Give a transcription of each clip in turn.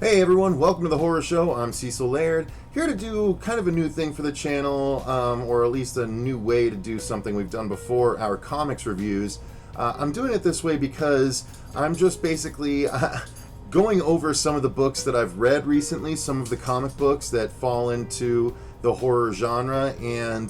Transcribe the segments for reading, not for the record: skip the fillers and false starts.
Hey everyone, welcome to the Horror Show. I'm Cecil Laird, here to do kind of a new thing for the channel, or at least a new way to do something we've done before, our comics reviews. I'm doing it this way because I'm just basically going over some of the books that I've read recently, some of the comic books that fall into the horror genre, and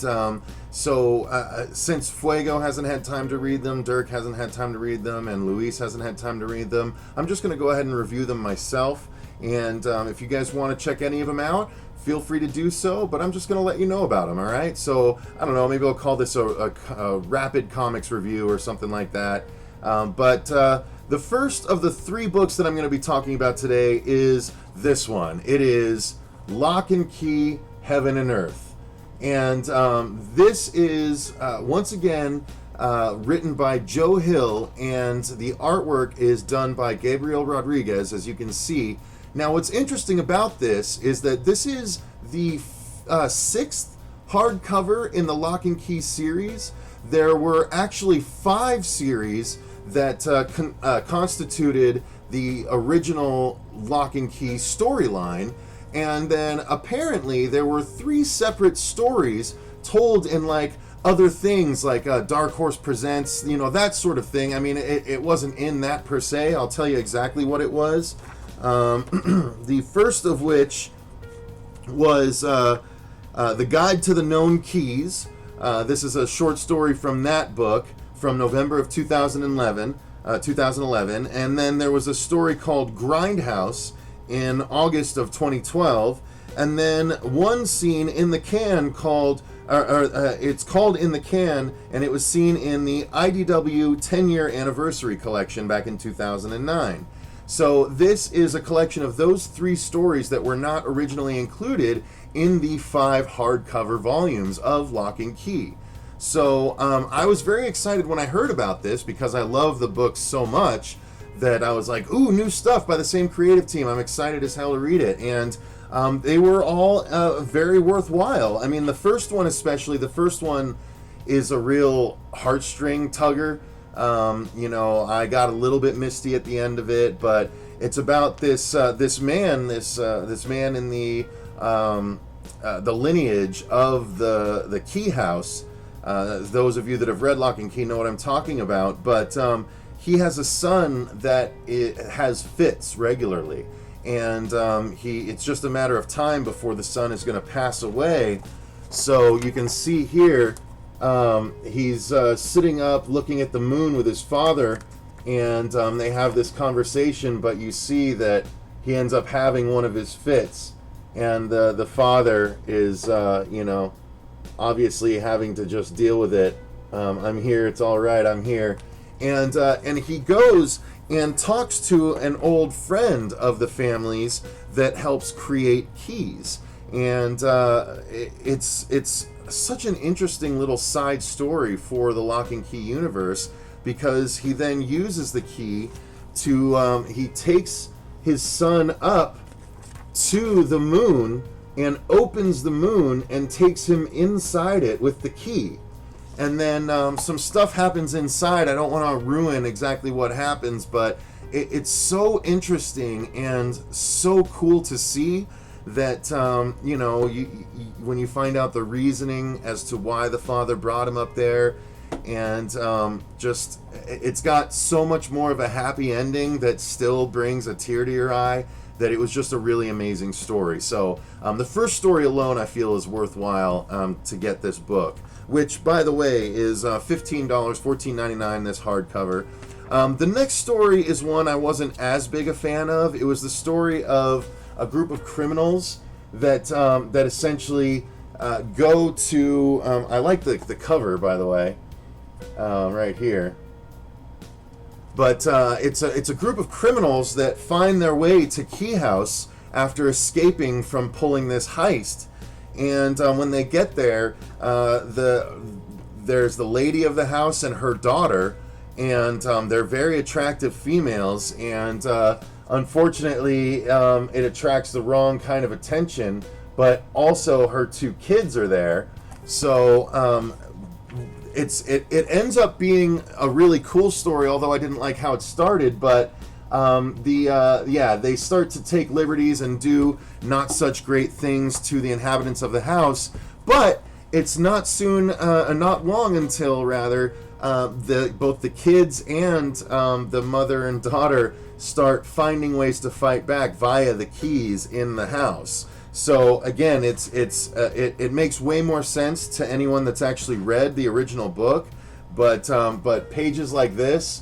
since Fuego hasn't had time to read them, Dirk hasn't had time to read them, and Luis hasn't had time to read them, I'm just going to go ahead and review them myself. And if you guys want to check any of them out, feel free to do so, but I'm just going to let you know about them, all right? So, I don't know, maybe I'll call this a rapid comics review or something like that. But the first of the three books that I'm going to be talking about today is this one. It is Locke Key, Heaven and Earth. And this is, once again, written by Joe Hill, and the artwork is done by Gabriel Rodriguez, as you can see. Now, what's interesting about this is that this is the sixth hardcover in the Locke and Key series. There were actually 5 series that constituted the original Locke and Key storyline, and then apparently there were 3 separate stories told in like other things, like Dark Horse Presents, you know, that sort of thing. I mean, it wasn't in that per se. I'll tell you exactly what it was. The first of which was The Guide to the Known Keys. This is a short story from that book from November of 2011. And then there was a story called Grindhouse in August of 2012. And then one scene in the can called, it's called In the Can, and it was seen in the IDW 10-year anniversary collection back in 2009. So this is a collection of those 3 stories that were not originally included in the 5 hardcover volumes of Locke and Key. So I was very excited when I heard about this because I love the books so much that I was like, ooh, new stuff by the same creative team. I'm excited as hell to read it. And they were all very worthwhile. I mean, the first one especially, the first one is a real heartstring tugger. You know, I got a little bit misty at the end of it, but it's about this man in the lineage of the Key House. Those of you that have read Locke and Key know what I'm talking about, but he has a son that has fits regularly, and it's just a matter of time before the son is going to pass away. So you can see here, he's sitting up looking at the moon with his father, and they have this conversation, but you see that he ends up having one of his fits, and the father is you know, obviously having to just deal with it. I'm here, it's all right, I'm here. And he goes and talks to an old friend of the family's that helps create keys. And it's such an interesting little side story for the Locke and Key universe, because he then uses the key to, he takes his son up to the moon and opens the moon and takes him inside it with the key. And then some stuff happens inside. I don't want to ruin exactly what happens, but it's so interesting and so cool to see that, you know, when you find out the reasoning as to why the father brought him up there, and just, it's got so much more of a happy ending that still brings a tear to your eye, that it was just a really amazing story. So the first story alone I feel is worthwhile to get this book, which, by the way, is $15, $14.99, this hardcover. The next story is one I wasn't as big a fan of. It was the story of a group of criminals that that essentially go to, I like the cover, by the way, right here. But it's a group of criminals that find their way to Key House after escaping from pulling this heist. And when they get there, there's the lady of the house and her daughter, and they're very attractive females. And unfortunately, it attracts the wrong kind of attention. But also, her 2 kids are there, so it ends up being a really cool story, although I didn't like how it started. But they start to take liberties and do not such great things to the inhabitants of the house. But it's not long until both the kids and the mother and daughter start finding ways to fight back via the keys in the house. So again, it makes way more sense to anyone that's actually read the original book, but pages like this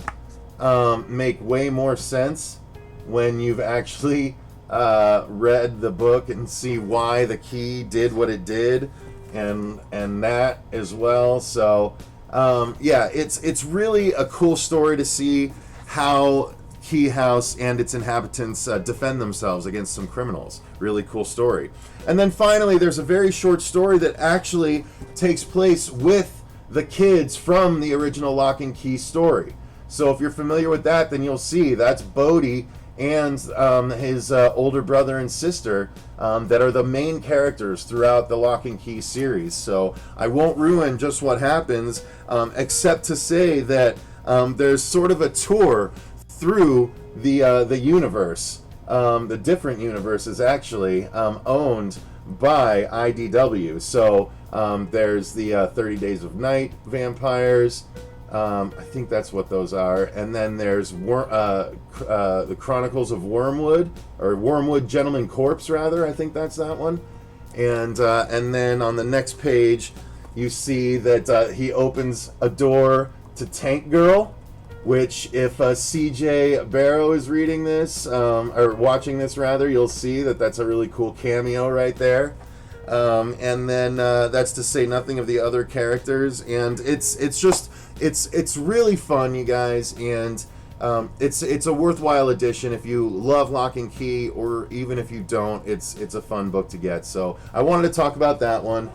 make way more sense when you've actually read the book and see why the key did what it did, and that as well. So it's really a cool story to see how Key House and its inhabitants defend themselves against some criminals. Really cool story. And then finally, there's a very short story that actually takes place with the kids from the original Locke and Key story. So if you're familiar with that, then you'll see that's Bodhi and his older brother and sister that are the main characters throughout the Locke and Key series. So I won't ruin just what happens, except to say that there's sort of a tour through the universe. The different universes actually owned by IDW. So there's the 30 Days of Night vampires. I think that's what those are. And then there's the Chronicles of Wormwood, or Wormwood Gentleman Corpse, rather. I think that's that one. And then on the next page, you see that he opens a door to Tank Girl, which if CJ Barrow is reading this, or watching this rather, you'll see that that's a really cool cameo right there. And then that's to say nothing of the other characters, and it's really fun, you guys, and it's a worthwhile edition if you love Locke and Key, or even if you don't, it's a fun book to get. So I wanted to talk about that one.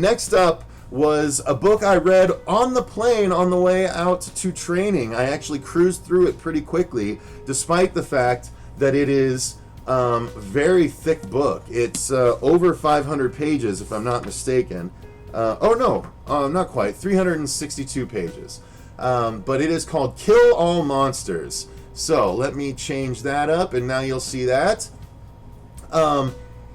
Next up was a book I read on the plane on the way out to training. I actually cruised through it pretty quickly, despite the fact that it is very thick book. It's over 500 pages, if I'm not mistaken. Not quite. 362 pages. But it is called Kill All Monsters. So let me change that up, and now you'll see that.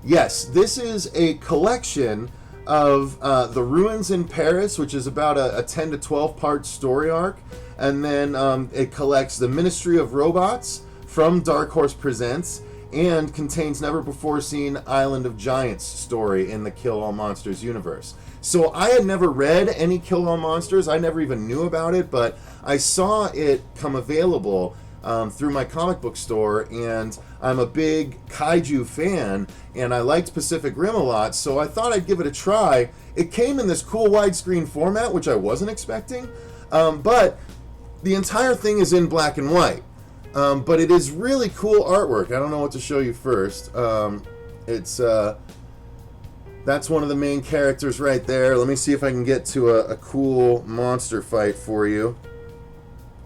Yes, this is a collection of The Ruins in Paris, which is about a 10 to 12 part story arc. And then it collects The Ministry of Robots from Dark Horse Presents, and contains never before seen Island of Giants story in the Kill All Monsters universe. So I had never read any Kill All Monsters. I never even knew about it, but I saw it come available through my comic book store, and I'm a big kaiju fan, and I liked Pacific Rim a lot, so I thought I'd give it a try. It came in this cool widescreen format, which I wasn't expecting, but the entire thing is in black and white. But it is really cool artwork. I don't know what to show you first. That's one of the main characters right there. Let me see if I can get to a cool monster fight for you.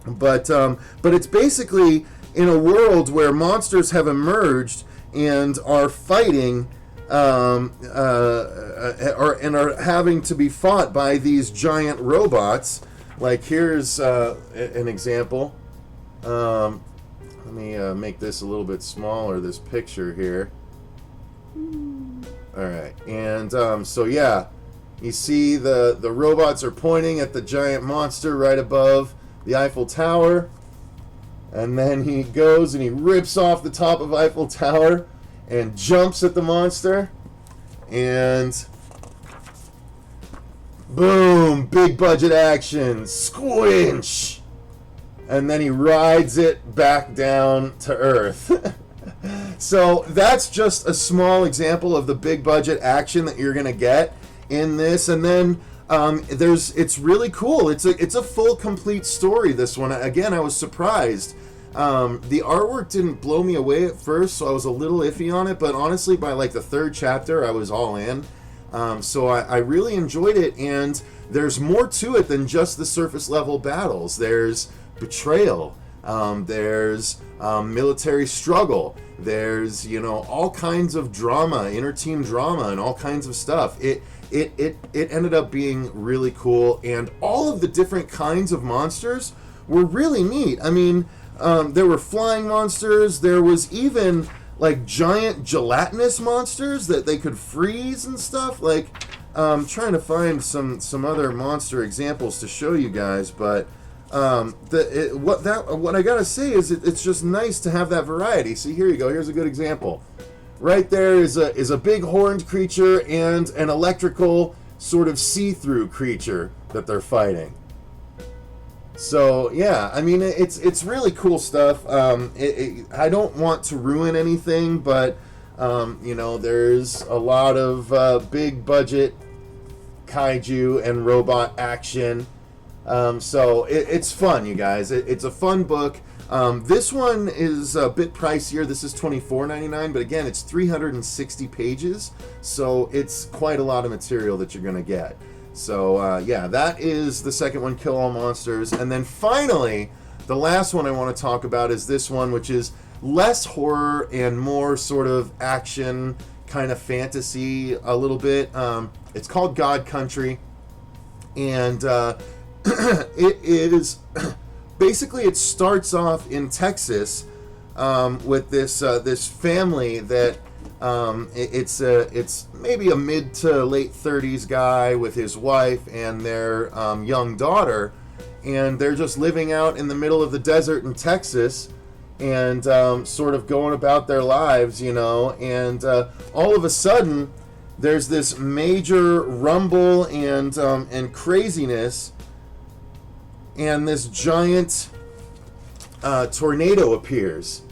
But it's basically in a world where monsters have emerged and are fighting, and are having to be fought by these giant robots. Like here's an example. Let me make this a little bit smaller, this picture here. Alright, and so yeah, you see the robots are pointing at the giant monster right above the Eiffel Tower, and then he goes and he rips off the top of Eiffel Tower and jumps at the monster, and boom, big budget action, squinch! And then he rides it back down to Earth. So that's just a small example of the big budget action that you're gonna get in this. And then it's really cool. It's a full complete story, this one. Again, I was surprised. The artwork didn't blow me away at first, so I was a little iffy on it, but honestly by like the third chapter I was all in. So I really enjoyed it, and there's more to it than just the surface level battles. There's betrayal, there's military struggle, there's all kinds of drama, inter-team drama, and all kinds of stuff. It ended up being really cool, and all of the different kinds of monsters were really neat. I mean, There were flying monsters. There was even like giant gelatinous monsters that they could freeze and stuff. Like, trying to find some other monster examples to show you guys, but what I gotta say is it's just nice to have that variety. See, here you go. Here's a good example. Right there is a big horned creature and an electrical sort of see-through creature that they're fighting. So yeah, I mean it's really cool stuff. I don't want to ruin anything, but there's a lot of big budget kaiju and robot action. So it's fun, you guys. It's a fun book. This one is a bit pricier. This is $24.99, but again, it's 360 pages, so it's quite a lot of material that you're going to get. So, yeah, that is the second one, Kill All Monsters. And then finally, the last one I want to talk about is this one, which is less horror and more sort of action, kind of fantasy a little bit. It's called God Country, and it is... Basically, it starts off in Texas with this family that it's maybe a mid to late 30s guy with his wife and their young daughter, and they're just living out in the middle of the desert in Texas and sort of going about their lives, and all of a sudden there's this major rumble and craziness. And this giant tornado appears.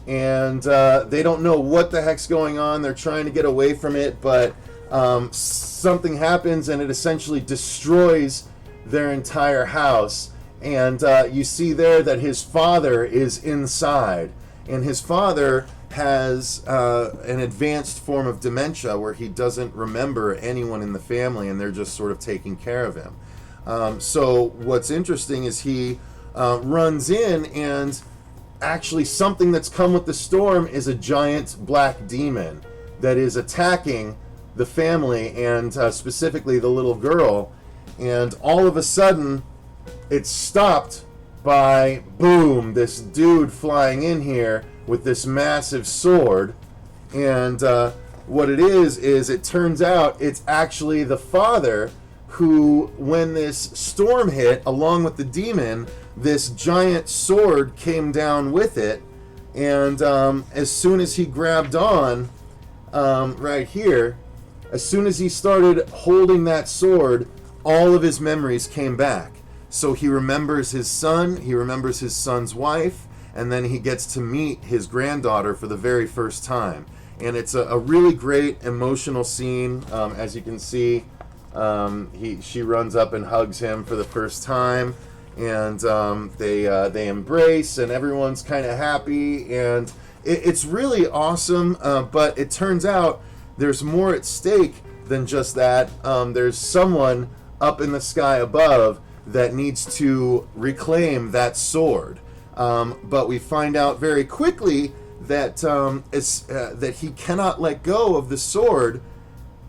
And they don't know what the heck's going on. They're trying to get away from it, but something happens and it essentially destroys their entire house. And you see there that his father is inside. And his father has an advanced form of dementia where he doesn't remember anyone in the family, and they're just sort of taking care of him. So what's interesting is he runs in, and actually something that's come with the storm is a giant black demon that is attacking the family, and specifically the little girl. And all of a sudden, it's stopped by, boom, this dude flying in here with this massive sword. And what it is it turns out it's actually the father who, when this storm hit, along with the demon, this giant sword came down with it, and as soon as he grabbed on, right here, as soon as he started holding that sword, all of his memories came back. So he remembers his son, he remembers his son's wife, and then he gets to meet his granddaughter for the very first time. And it's a really great emotional scene, as you can see. She runs up and hugs him for the first time, and they embrace, and everyone's kind of happy, and it's really awesome. But it turns out there's more at stake than just that. There's someone up in the sky above that needs to reclaim that sword. But we find out very quickly that that he cannot let go of the sword,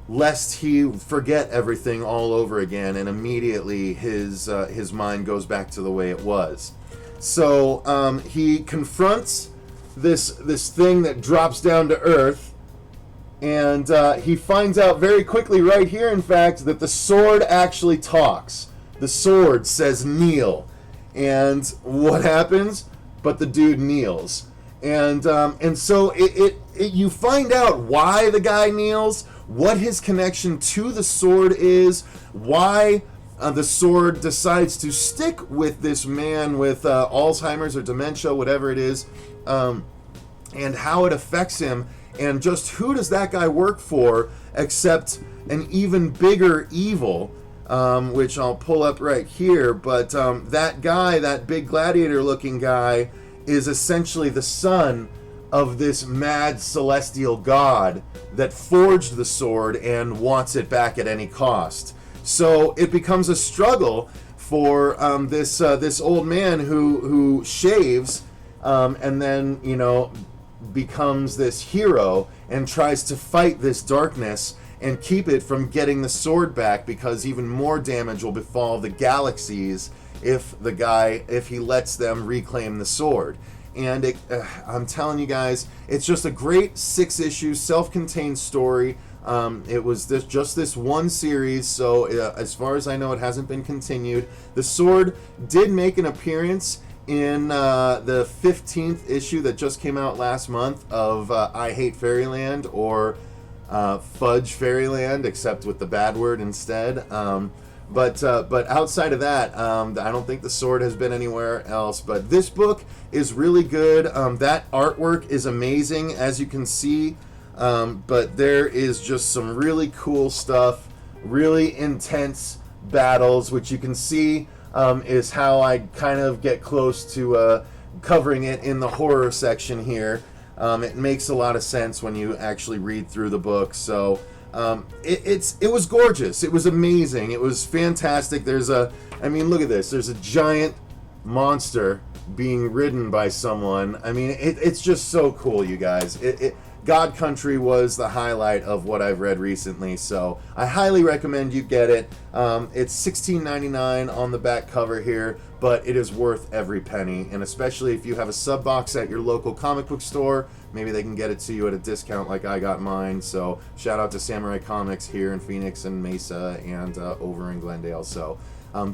lest he forget everything all over again, and immediately his mind goes back to the way it was. So he confronts this thing that drops down to earth, and he finds out very quickly, right here, in fact, that the sword actually talks. The sword says kneel, and what happens? But the dude kneels, and so you find out why the guy kneels, what his connection to the sword is, why the sword decides to stick with this man with Alzheimer's or dementia, whatever it is, and how it affects him, and just who does that guy work for except an even bigger evil, which I'll pull up right here. But that guy, that big gladiator-looking guy, is essentially the son of this mad celestial god that forged the sword and wants it back at any cost. So it becomes a struggle for this old man who shaves and then becomes this hero and tries to fight this darkness and keep it from getting the sword back, because even more damage will befall the galaxies if he lets them reclaim the sword. And I'm telling you guys, it's just a great 6-issue self-contained story. It was just this one series, so as far as I know, it hasn't been continued. The sword did make an appearance in the 15th issue that just came out last month of I Hate Fairyland, or Fudge Fairyland, except with the bad word instead. But outside of that, I don't think the sword has been anywhere else. But this book is really good. That artwork is amazing, as you can see. But there is just some really cool stuff, really intense battles, which you can see is how I kind of get close to covering it in the horror section here. It makes a lot of sense when you actually read through the book. So it was gorgeous. It was amazing. It was fantastic. I mean, look at this. There's a giant monster being ridden by someone. I mean, it's just so cool, you guys. God Country was the highlight of what I've read recently, so I highly recommend you get it. It's $16.99 on the back cover here, but it is worth every penny, and especially if you have a sub box at your local comic book store, maybe they can get it to you at a discount like I got mine. So shout out to Samurai Comics here in Phoenix and Mesa and over in Glendale. So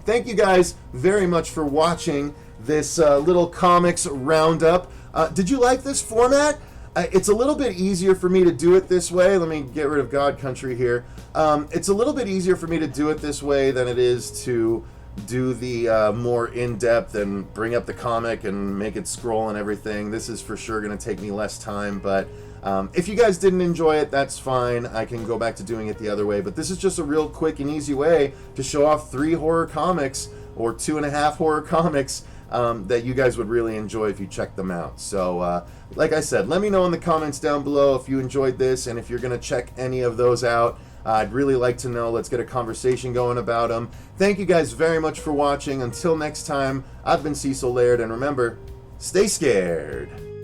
thank you guys very much for watching this little comics roundup. Did you like this format? It's a little bit easier for me to do it this way. Let me get rid of God Country here. It's a little bit easier for me to do it this way than it is to do the more in-depth and bring up the comic and make it scroll and everything. This is for sure going to take me less time, but if you guys didn't enjoy it, that's fine. I can go back to doing it the other way, but this is just a real quick and easy way to show off 3 horror comics, or 2.5 horror comics, that you guys would really enjoy if you check them out. So like I said, let me know in the comments down below if you enjoyed this, and if you're going to check any of those out. I'd really like to know. Let's get a conversation going about them. Thank you guys very much for watching. Until next time, I've been Cecil Laird, and remember, stay scared.